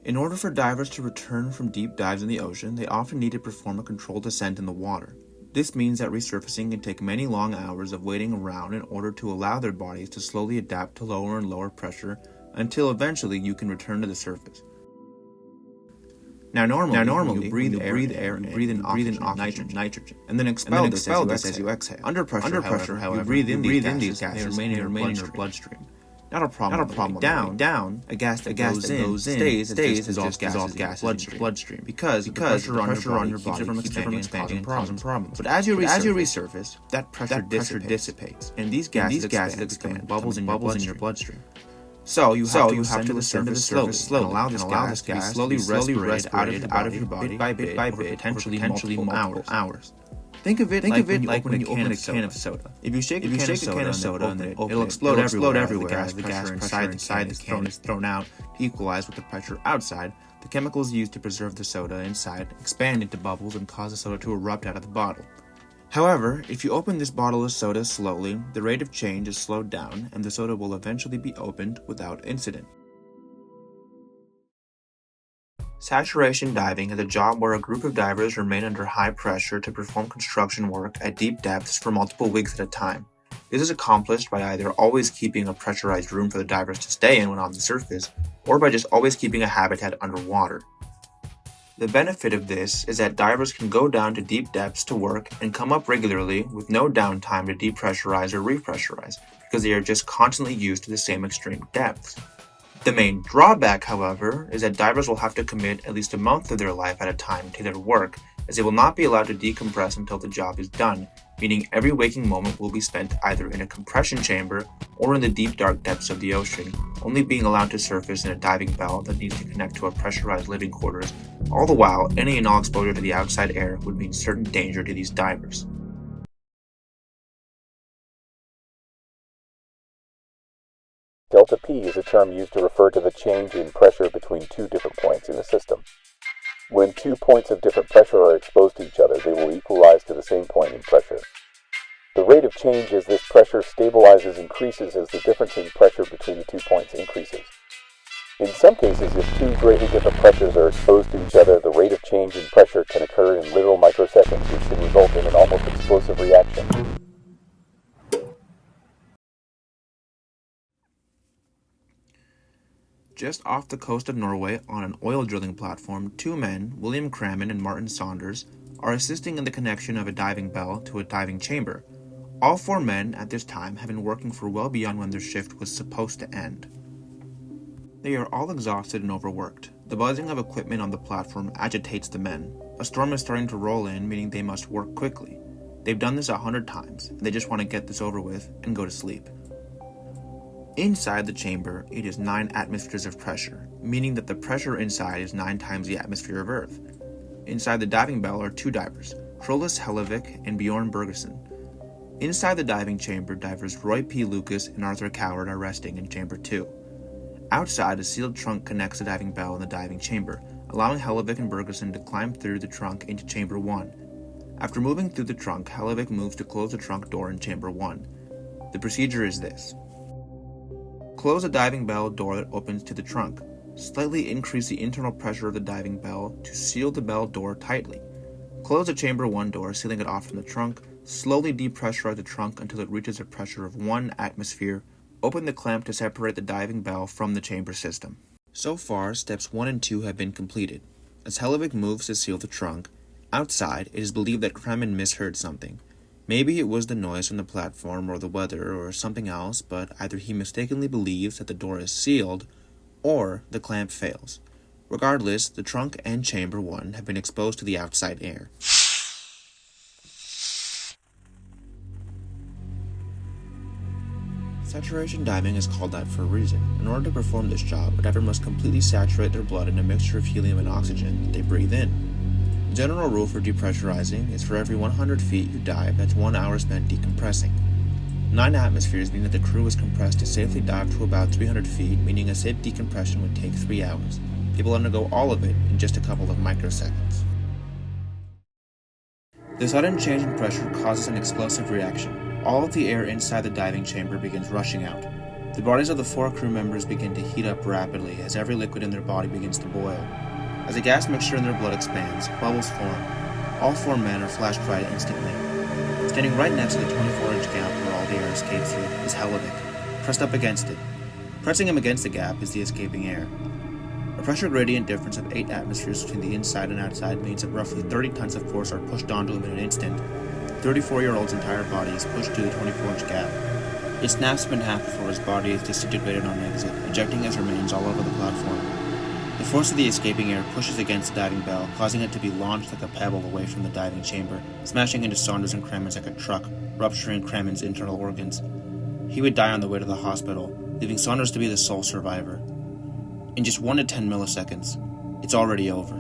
In order for divers to return from deep dives in the ocean, they often need to perform a controlled descent in the water. This means that resurfacing can take many long hours of waiting around in order to allow their bodies to slowly adapt to lower and lower pressure until eventually you can return to the surface. Now normally, you breathe air, you breathe in oxygen, nitrogen, and then expel this as you exhale. Under pressure, however, you breathe in these gases, they remain in your bloodstream. Not a problem. Down, a gas that goes in stays as dissolved gases in your bloodstream because the pressure on your body keeps it from expanding and causing problems. But as you resurface, that pressure dissipates, and these gases expand, bubbles in your bloodstream. So you have to ascend to the surface slowly, and allow this gas to be slowly respirated out of your body bit by bit, potentially multiple hours. Think of it like when you open a can of soda. If you shake a can of soda and it'll explode everywhere as the gas pressure inside the can is thrown out to equalize with the pressure outside. The chemicals used to preserve the soda inside expand into bubbles and cause the soda to erupt out of the bottle. However, if you open this bottle of soda slowly, the rate of change is slowed down and the soda will eventually be opened without incident. Saturation diving is a job where a group of divers remain under high pressure to perform construction work at deep depths for multiple weeks at a time. This is accomplished by either always keeping a pressurized room for the divers to stay in when on the surface, or by just always keeping a habitat underwater. The benefit of this is that divers can go down to deep depths to work and come up regularly with no downtime to depressurize or repressurize, because they are just constantly used to the same extreme depths. The main drawback, however, is that divers will have to commit at least a month of their life at a time to their work, as they will not be allowed to decompress until the job is done, meaning every waking moment will be spent either in a compression chamber or in the deep dark depths of the ocean, only being allowed to surface in a diving bell that needs to connect to a pressurized living quarters. All the while, any and all exposure to the outside air would mean certain danger to these divers. Delta P is a term used to refer to the change in pressure between two different points in a system. When two points of different pressure are exposed to each other, they will equalize to the same point in pressure. The rate of change as this pressure stabilizes increases as the difference in pressure between the 2 points increases. In some cases, if two greatly different pressures are exposed to each other, the rate of change in pressure can occur in literal microseconds, which can result in an almost explosive reaction. Just off the coast of Norway, on an oil drilling platform, two men, William Cramen and Martin Saunders, are assisting in the connection of a diving bell to a diving chamber. All four men at this time have been working for well beyond when their shift was supposed to end. They are all exhausted and overworked. The buzzing of equipment on the platform agitates the men. A storm is starting to roll in, meaning they must work quickly. They've done this 100 times, and they just want to get this over with and go to sleep. Inside the chamber, it is 9 atmospheres of pressure, meaning that the pressure inside is 9 times the atmosphere of Earth. Inside the diving bell are 2 divers, Troelus Hellevik and Bjorn Bergeson. Inside the diving chamber, divers Roy P. Lucas and Arthur Coward are resting in Chamber 2. Outside, a sealed trunk connects the diving bell and the diving chamber, allowing Hellevik and Bergeson to climb through the trunk into Chamber 1. After moving through the trunk, Hellevik moves to close the trunk door in Chamber 1. The procedure is this. Close the diving bell door that opens to the trunk. Slightly increase the internal pressure of the diving bell to seal the bell door tightly. Close the Chamber 1 door, sealing it off from the trunk. Slowly depressurize the trunk until it reaches a pressure of 1 atmosphere. Open the clamp to separate the diving bell from the chamber system. So far, steps 1 and 2 have been completed. As Hellevik moves to seal the trunk, outside it is believed that Kremen misheard something. Maybe it was the noise from the platform or the weather or something else, but either he mistakenly believes that the door is sealed or the clamp fails. Regardless, the trunk and Chamber 1 have been exposed to the outside air. Saturation diving is called that for a reason. In order to perform this job, a diver must completely saturate their blood in a mixture of helium and oxygen that they breathe in. The general rule for depressurizing is for every 100 feet you dive, that's 1 hour spent decompressing. 9 atmospheres mean that the crew is compressed to safely dive to about 300 feet, meaning a safe decompression would take 3 hours. People undergo all of it in just a couple of microseconds. The sudden change in pressure causes an explosive reaction. All of the air inside the diving chamber begins rushing out. The bodies of the 4 crew members begin to heat up rapidly as every liquid in their body begins to boil. As the gas mixture in their blood expands, bubbles form. All 4 men are flashed right instantly. Standing right next to the 24-inch gap where all the air escapes through is Hellevick, pressed up against it. Pressing him against the gap is the escaping air. A pressure gradient difference of 8 atmospheres between the inside and outside means that roughly 30 tons of force are pushed onto him in an instant. The 34-year-old's entire body is pushed to the 24-inch gap. It snaps him in half before his body is disintegrated on exit, ejecting his remains all over the platform. The force of the escaping air pushes against the diving bell, causing it to be launched like a pebble away from the diving chamber, smashing into Saunders and Kremens like a truck, rupturing Kremens' internal organs. He would die on the way to the hospital, leaving Saunders to be the sole survivor. In just 1 to 10 milliseconds, it's already over.